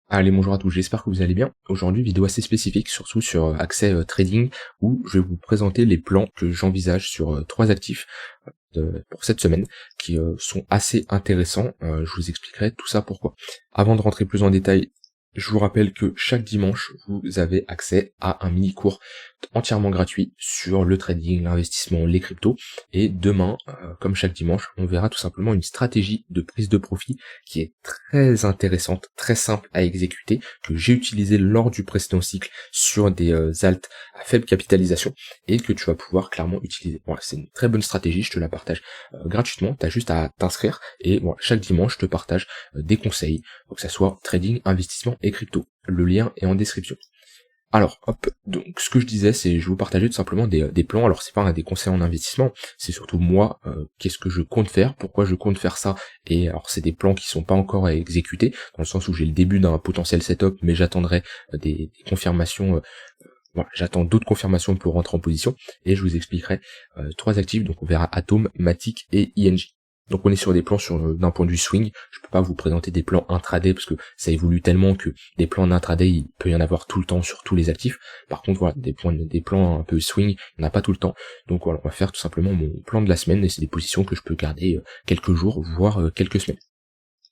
Allez, bonjour à tous, j'espère que vous allez bien. Aujourd'hui, vidéo assez spécifique, surtout sur accès trading, où je vais vous présenter les plans que j'envisage sur trois actifs pour cette semaine, qui sont assez intéressants. Je vous expliquerai tout ça pourquoi. Avant de rentrer plus en détail, je vous rappelle que chaque dimanche, vous avez accès à un mini-cours entièrement gratuit sur le trading, l'investissement, les cryptos. Et demain, comme chaque dimanche, on verra tout simplement une stratégie de prise de profit qui est très intéressante, très simple à exécuter, que j'ai utilisé lors du précédent cycle sur des alts à faible capitalisation et que tu vas pouvoir clairement utiliser. Voilà, c'est une très bonne stratégie, je te la partage gratuitement, tu as juste à t'inscrire et voilà, chaque dimanche je te partage des conseils, que ça soit trading, investissement et crypto. Le lien est en description. Alors, hop, donc ce que je disais, c'est je vais vous partager tout simplement des plans. Alors c'est pas des conseils en investissement, c'est surtout moi, qu'est-ce que je compte faire, pourquoi je compte faire ça, et alors c'est des plans qui sont pas encore exécutés, dans le sens où j'ai le début d'un potentiel setup, mais j'attendrai des confirmations, voilà, j'attends d'autres confirmations pour rentrer en position, et je vous expliquerai trois actifs, donc on verra Atom, Matic et ING. Donc on est sur des plans d'un point de vue swing, je peux pas vous présenter des plans intraday parce que ça évolue tellement que des plans d'intraday, il peut y en avoir tout le temps sur tous les actifs. Par contre voilà, des plans un peu swing, il n'y en a pas tout le temps. Donc voilà, on va faire tout simplement mon plan de la semaine et c'est des positions que je peux garder quelques jours, voire quelques semaines.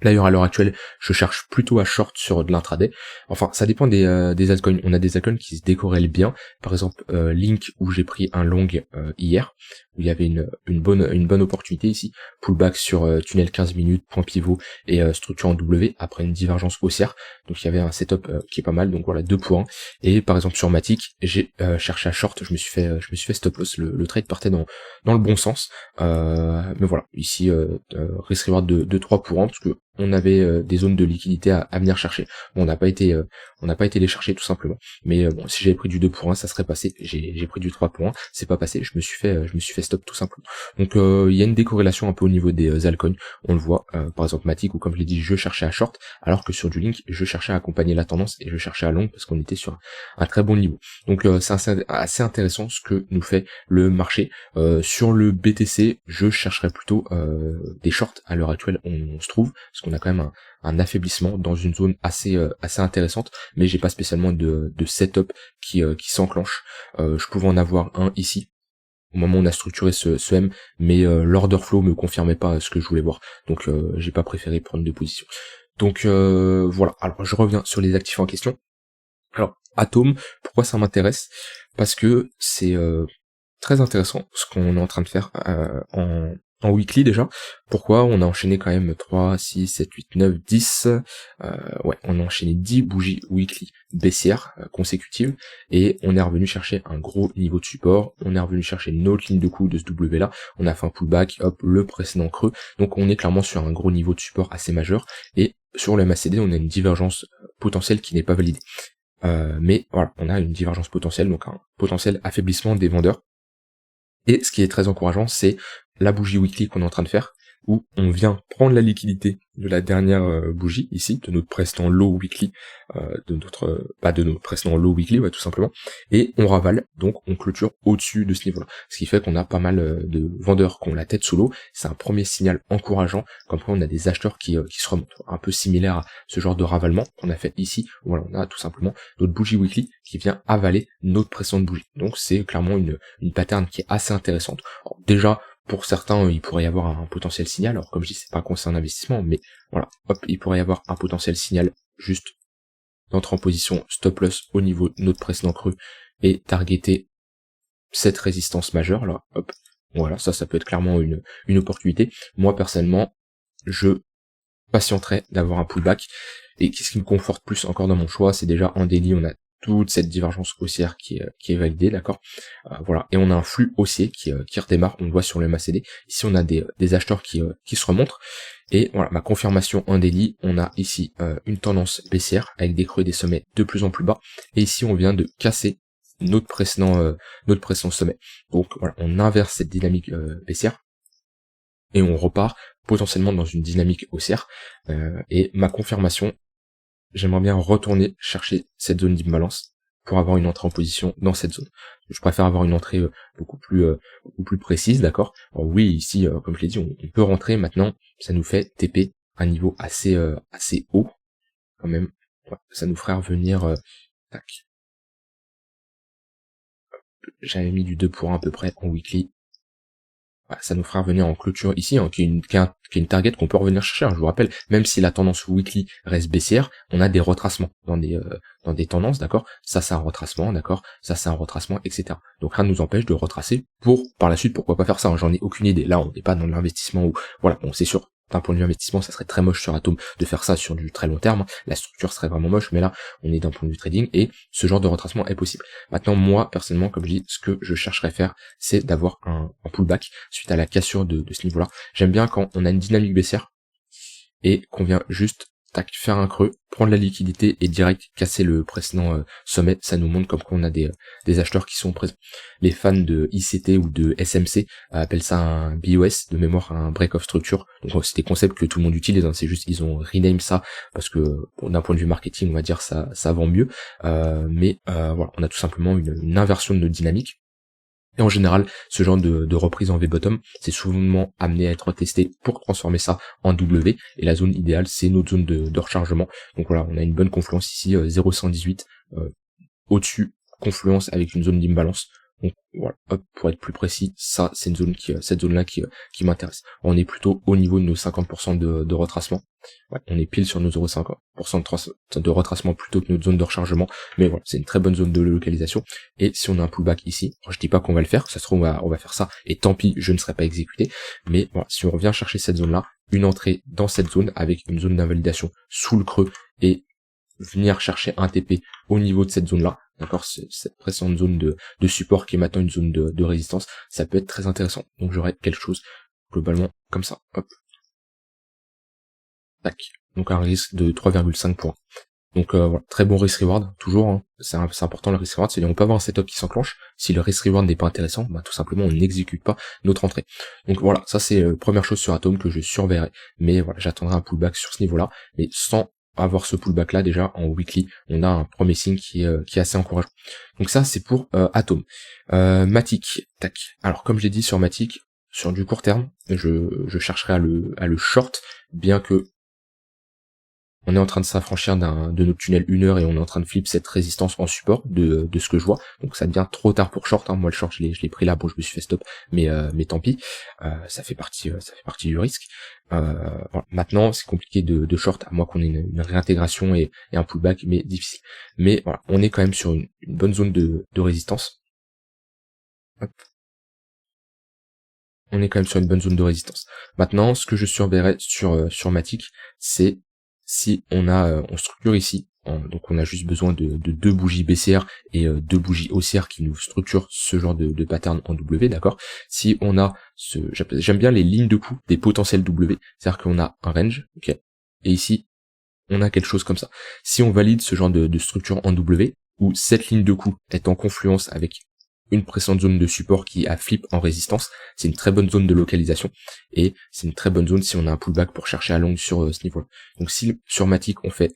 D'ailleurs, à l'heure actuelle, je cherche plutôt à short sur de l'intraday. Enfin, ça dépend des altcoins. On a des altcoins qui se décorrèlent bien. Par exemple, Link, où j'ai pris un long hier, où il y avait une bonne opportunité ici. Pullback sur tunnel 15 minutes, point pivot et structure en W après une divergence haussière. Donc il y avait un setup qui est pas mal. Donc voilà, 2 pour 1. Et par exemple sur Matic, j'ai cherché à short. Je me suis fait stop loss. Le trade partait dans le bon sens. Mais voilà, ici risk reward de 3 pour 1 parce que on avait des zones de liquidité à venir chercher. Bon, on n'a pas été les chercher tout simplement. Mais bon, si j'avais pris du 2 pour 1, ça serait passé. J'ai pris du 3 pour 1, c'est pas passé. Je me suis fait stop tout simplement. Donc il y a une décorrélation un peu au niveau des altcoins. On le voit. Par exemple Matic, où comme je l'ai dit, je cherchais à short, alors que sur du Link, je cherchais à accompagner la tendance et je cherchais à long parce qu'on était sur un très bon niveau. Donc c'est assez intéressant ce que nous fait le marché. Sur le BTC, je chercherais plutôt des shorts à l'heure actuelle. On se trouve parce qu'on a quand même un affaiblissement dans une zone assez intéressante, mais j'ai pas spécialement de setup qui s'enclenche. Je pouvais en avoir un ici au moment où on a structuré ce M, mais l'order flow me confirmait pas ce que je voulais voir, donc j'ai pas préféré prendre de position. Donc voilà, alors je reviens sur les actifs en question. Alors Atom, pourquoi ça m'intéresse? Parce que c'est très intéressant ce qu'on est en train de faire en weekly déjà. Pourquoi? On a enchaîné quand même 3, 6, 7, 8, 9, 10. Ouais, on a enchaîné 10 bougies weekly baissières consécutives et on est revenu chercher un gros niveau de support. On est revenu chercher une autre ligne de coup de ce W là. On a fait un pullback, hop, le précédent creux. Donc on est clairement sur un gros niveau de support assez majeur et sur le MACD, on a une divergence potentielle qui n'est pas validée. Mais voilà, on a une divergence potentielle, donc un potentiel affaiblissement des vendeurs. Et ce qui est très encourageant, c'est la bougie weekly qu'on est en train de faire, où on vient prendre la liquidité de la dernière bougie, ici, de notre précédent low weekly, de notre précédent low weekly, ouais, tout simplement, et on ravale, donc on clôture au-dessus de ce niveau-là. Ce qui fait qu'on a pas mal de vendeurs qui ont la tête sous l'eau, c'est un premier signal encourageant, comme quoi on a des acheteurs qui se remontent, un peu similaire à ce genre de ravalement qu'on a fait ici, où voilà, on a tout simplement notre bougie weekly qui vient avaler notre précédente bougie. Donc c'est clairement une pattern qui est assez intéressante. Alors, déjà, pour certains, il pourrait y avoir un potentiel signal. Alors comme je dis, c'est pas un conseil en investissement, mais voilà, hop, il pourrait y avoir un potentiel signal juste d'entrer en position stop loss au niveau de notre précédent creux et targeter cette résistance majeure là, hop. Voilà, ça peut être clairement une opportunité. Moi personnellement, je patienterais d'avoir un pullback. Et qu'est-ce qui me conforte plus encore dans mon choix, c'est déjà en daily, on a toute cette divergence haussière qui est validée, d'accord, voilà, et on a un flux haussier qui redémarre, on le voit sur le MACD, ici on a des acheteurs qui se remontrent, et voilà, ma confirmation en daily, on a ici une tendance baissière, avec des creux et des sommets de plus en plus bas, et ici on vient de casser notre précédent sommet, donc voilà, on inverse cette dynamique baissière, et on repart potentiellement dans une dynamique haussière, et ma confirmation, j'aimerais bien retourner chercher cette zone d'imbalance pour avoir une entrée en position dans cette zone. Je préfère avoir une entrée beaucoup plus précise, d'accord. Alors oui, ici, comme je l'ai dit, on peut rentrer maintenant, ça nous fait TP un niveau assez haut, quand même. Ouais, ça nous fera revenir, tac, j'avais mis du 2 pour 1 à peu près en weekly. Voilà, ça nous fera revenir en clôture ici, hein, qui est une target qu'on peut revenir chercher, hein. Je vous rappelle, même si la tendance weekly reste baissière, on a des retracements dans des tendances, d'accord. Ça c'est un retracement, d'accord. Ça c'est un retracement, etc. Donc rien ne nous empêche de retracer pour par la suite, pourquoi pas faire ça, hein. J'en ai aucune idée. Là on n'est pas dans l'investissement où, voilà, bon c'est sûr. D'un point de vue investissement, ça serait très moche sur Atom de faire ça sur du très long terme. La structure serait vraiment moche, mais là, on est d'un point de vue trading et ce genre de retracement est possible. Maintenant, moi, personnellement, comme je dis, ce que je chercherais à faire, c'est d'avoir un pullback suite à la cassure de ce niveau-là. J'aime bien quand on a une dynamique baissière et qu'on vient juste tac, faire un creux, prendre la liquidité et direct casser le précédent sommet. Ça nous montre comme qu'on a des acheteurs qui sont présents. Les fans de ICT ou de SMC appellent ça un BOS, de mémoire un break of structure. Donc c'est des concepts que tout le monde utilise, hein. C'est juste ils ont rename ça parce que bon, d'un point de vue marketing, on va dire ça vend mieux. Mais voilà, on a tout simplement une inversion de notre dynamique. Et en général, ce genre de reprise en V-bottom, c'est souvent amené à être testé pour transformer ça en W. Et la zone idéale, c'est notre zone de rechargement. Donc voilà, on a une bonne confluence ici, 0,118 au-dessus, confluence avec une zone d'imbalance. Donc voilà, hop, pour être plus précis, ça c'est une zone cette zone-là qui m'intéresse. On est plutôt au niveau de nos 50% de retracement. Ouais, on est pile sur nos 0,50% de retracement plutôt que notre zone de rechargement. Mais voilà, c'est une très bonne zone de localisation. Et si on a un pullback ici, je dis pas qu'on va le faire, ça se trouve on va faire ça, et tant pis, je ne serai pas exécuté. Mais voilà, si on revient chercher cette zone-là, une entrée dans cette zone avec une zone d'invalidation sous le creux et venir chercher un TP au niveau de cette zone-là, d'accord, cette précédente zone de support qui est maintenant une zone de résistance, ça peut être très intéressant. Donc j'aurai quelque chose globalement comme ça, hop, tac, donc un risque de 3,5 points. Donc voilà, très bon risk reward, toujours, hein. C'est important le risk reward, c'est-à-dire on peut avoir un setup qui s'enclenche, si le risk reward n'est pas intéressant, bah tout simplement on n'exécute pas notre entrée. Donc voilà, ça c'est première chose sur Atom que je surveillerai, mais voilà, j'attendrai un pullback sur ce niveau-là, mais sans avoir ce pullback là déjà en weekly, on a un premier signe qui est assez encourageant. Donc ça c'est pour Atom. Matic, tac. Alors comme j'ai dit sur Matic, sur du court terme, je chercherai à le short, bien que on est en train de s'affranchir de notre tunnel 1 heure et on est en train de flip cette résistance en support de ce que je vois. Donc ça devient trop tard pour short, hein. Moi le short je l'ai pris là, bon je me suis fait stop, mais tant pis. Ça fait partie du risque. Voilà. Maintenant c'est compliqué de short à moins qu'on ait une réintégration et un pullback, mais difficile. Mais voilà, on est quand même sur une bonne zone de résistance. Hop. On est quand même sur une bonne zone de résistance. Maintenant, ce que je surveillerai sur Matic, c'est si on structure ici, donc on a juste besoin de deux bougies baissières et deux bougies haussières qui nous structurent ce genre de pattern en W, d'accord. Si on a j'aime bien les lignes de coup des potentiels W, c'est-à-dire qu'on a un range, ok, et ici on a quelque chose comme ça. Si on valide ce genre de structure en W, où cette ligne de coup est en confluence avec une précédente zone de support qui a flip en résistance, c'est une très bonne zone de localisation, et c'est une très bonne zone si on a un pullback pour chercher à long sur ce niveau-là. Donc si sur Matic on fait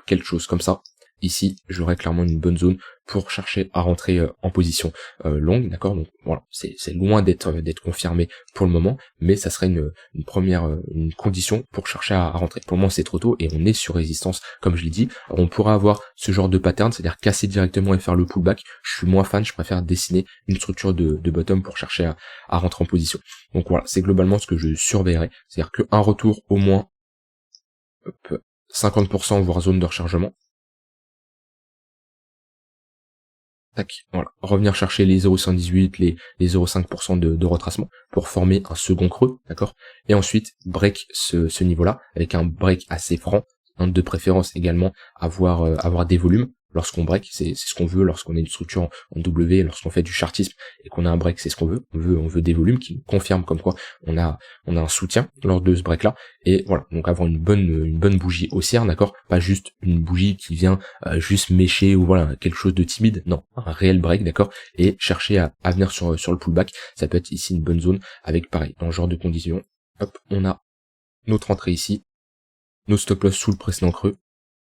quelque chose comme ça, ici j'aurai clairement une bonne zone pour chercher à rentrer en position longue, d'accord. Donc voilà, c'est loin d'être confirmé pour le moment, mais ça serait une première une condition pour chercher à rentrer. Pour le moment c'est trop tôt et on est sur résistance comme je l'ai dit. Alors, on pourra avoir ce genre de pattern, c'est-à-dire casser directement et faire le pullback. Je suis moins fan, je préfère dessiner une structure de bottom pour chercher à rentrer en position. Donc voilà, c'est globalement ce que je surveillerai, c'est-à-dire qu'un retour au moins 50% voire zone de rechargement. Tac, voilà. Revenir chercher les 0,118, les 0,5% de retracement pour former un second creux, d'accord. Et ensuite break ce niveau-là avec un break assez franc, hein, de préférence également avoir des volumes lorsqu'on break, c'est ce qu'on veut lorsqu'on a une structure en W, lorsqu'on fait du chartisme et qu'on a un break, c'est ce qu'on veut. On veut des volumes qui confirment comme quoi on a un soutien lors de ce break là. Et voilà, donc avoir une bonne bougie haussière, d'accord, pas juste une bougie qui vient juste mécher ou voilà quelque chose de timide, non, un réel break, d'accord, et chercher à venir sur le pullback. Ça peut être ici une bonne zone avec pareil dans ce genre de conditions. Hop, on a notre entrée ici, nos stop loss sous le précédent creux,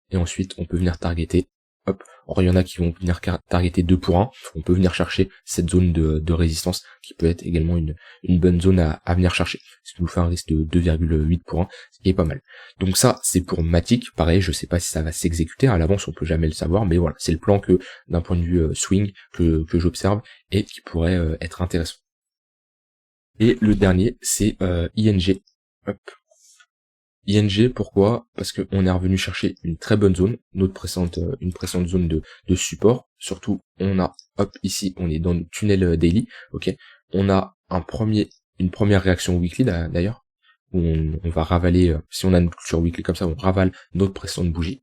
et ensuite on peut venir targeter hop. Or il y en a qui vont venir targeter 2 pour 1, on peut venir chercher cette zone de résistance qui peut être également une bonne zone à venir chercher, ce qui nous fait un risque de 2,8 pour 1, ce qui est pas mal. Donc ça c'est pour Matic, pareil je sais pas si ça va s'exécuter, à l'avance on peut jamais le savoir, mais voilà, c'est le plan que d'un point de vue swing que j'observe et qui pourrait être intéressant. Et le dernier c'est ING. Hop. ING, pourquoi? Parce qu'on est revenu chercher une très bonne zone, une précédente zone de support. Surtout, on a, hop, ici, on est dans le tunnel daily, ok. On a une première réaction weekly d'ailleurs, où on va ravaler, si on a une culture weekly comme ça, on ravale notre précédente bougie.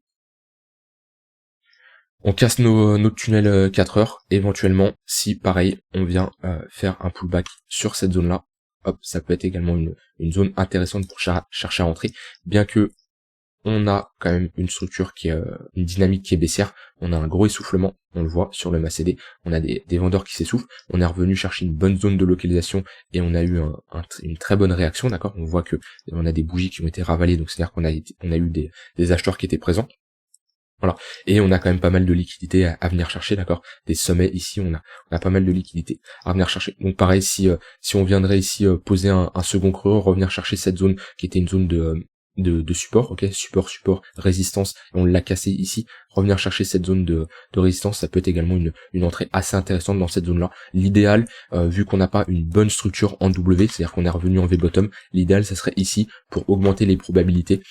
On casse notre tunnel 4 heures, éventuellement, si pareil, on vient faire un pullback sur cette zone-là, hop, ça peut être également une zone intéressante pour chercher à rentrer, bien que on a quand même une structure qui est une dynamique qui est baissière, on a un gros essoufflement, on le voit sur le MACD, on a des vendeurs qui s'essoufflent, on est revenu chercher une bonne zone de localisation et on a eu une très bonne réaction, d'accord. On voit que on a des bougies qui ont été ravalées, donc c'est-à-dire qu'on a eu des acheteurs qui étaient présents. Voilà, et on a quand même pas mal de liquidités à venir chercher, d'accord. Des sommets ici, on a pas mal de liquidités à venir chercher. Donc pareil, si on viendrait ici poser un second creux, revenir chercher cette zone qui était une zone de support, ok, support, résistance, et on l'a cassé ici, revenir chercher cette zone de résistance, ça peut être également une entrée assez intéressante dans cette zone-là. L'idéal, vu qu'on n'a pas une bonne structure en W, c'est-à-dire qu'on est revenu en V-bottom, l'idéal, ça serait ici, pour augmenter les probabilités,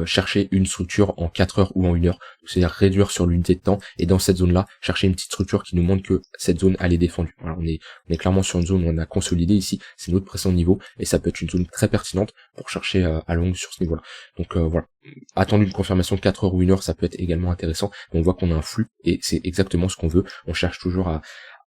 chercher une structure en 4 heures ou en 1 heure, c'est-à-dire réduire sur l'unité de temps, et dans cette zone-là, chercher une petite structure qui nous montre que cette zone, elle est défendue. Voilà, on est clairement sur une zone où on a consolidé ici, c'est notre précédent niveau, et ça peut être une zone très pertinente pour chercher à longue sur ce niveau-là. Donc voilà, attendu une confirmation de 4 heures ou 1 heure, ça peut être également intéressant. On voit qu'on a un flux et c'est exactement ce qu'on veut. On cherche toujours à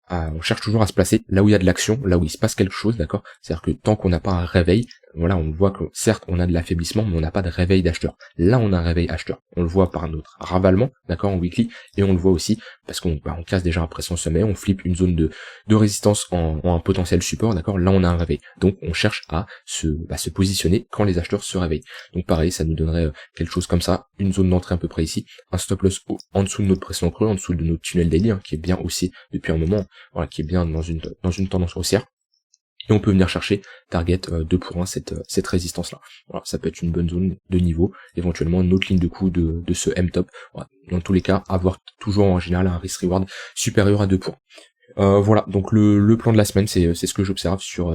se placer là où il y a de l'action, là où il se passe quelque chose, d'accord. C'est-à-dire que tant qu'on n'a pas un réveil, voilà, on voit que certes on a de l'affaiblissement, mais on n'a pas de réveil d'acheteur. Là on a un réveil acheteur. On le voit par notre ravalement, d'accord, en weekly, et on le voit aussi parce qu'on casse déjà un précédent sommet, on flippe une zone de résistance en un potentiel support, d'accord. Là on a un réveil. Donc on cherche à se positionner quand les acheteurs se réveillent. Donc pareil, ça nous donnerait quelque chose comme ça, une zone d'entrée à peu près ici, un stop loss en dessous de notre précédent creux, en dessous de notre tunnel daily, qui est bien aussi depuis un moment, voilà, qui est bien dans une tendance haussière. Et on peut venir chercher target 2 pour 1 cette résistance là. Voilà, ça peut être une bonne zone de niveau, éventuellement une autre ligne de coup de ce M-top. Voilà. Dans tous les cas, avoir toujours en général un risk reward supérieur à 2 pour 1. Voilà, donc le plan de la semaine, c'est ce que j'observe sur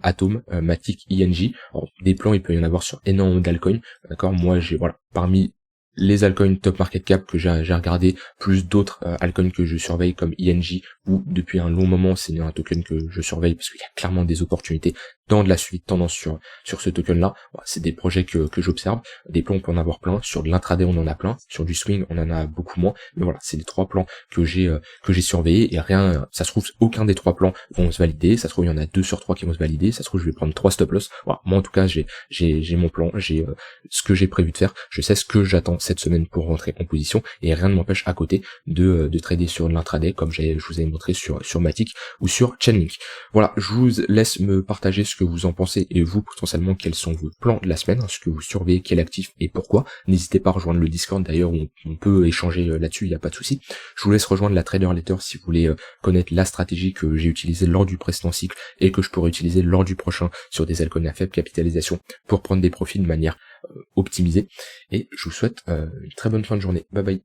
Atom, Matic, ING. Alors, des plans, il peut y en avoir sur énormément d'altcoins, d'accord. Moi, j'ai parmi les altcoins top market cap que j'ai regardé, plus d'autres altcoins que je surveille comme ING, ou depuis un long moment c'est un token que je surveille parce qu'il y a clairement des opportunités dans de la suite de tendance sur ce token là. Voilà, c'est des projets que j'observe. Des plans on peut en avoir plein, sur de l'intraday on en a plein, sur du swing on en a beaucoup moins, mais voilà, c'est les 3 plans que j'ai surveillés, et rien, ça se trouve aucun des 3 plans vont se valider, ça se trouve il y en a 2 sur 3 qui vont se valider, ça se trouve je vais prendre 3 stop loss. Voilà, moi en tout cas j'ai mon plan, j'ai ce que j'ai prévu de faire, je sais ce que j'attends cette semaine pour rentrer en position, et rien ne m'empêche à côté de trader sur l'intraday comme je vous avais montré sur Matic ou sur Chainlink. Voilà, je vous laisse me partager ce que vous en pensez, et vous potentiellement quels sont vos plans de la semaine, ce que vous surveillez, quel actif et pourquoi. N'hésitez pas à rejoindre le Discord d'ailleurs, où on peut échanger là-dessus, il n'y a pas de souci. Je vous laisse rejoindre la Trader Letter si vous voulez connaître la stratégie que j'ai utilisée lors du précédent cycle et que je pourrais utiliser lors du prochain sur des altcoins à faible capitalisation pour prendre des profits de manière optimisée. Et je vous souhaite une très bonne fin de journée. Bye bye.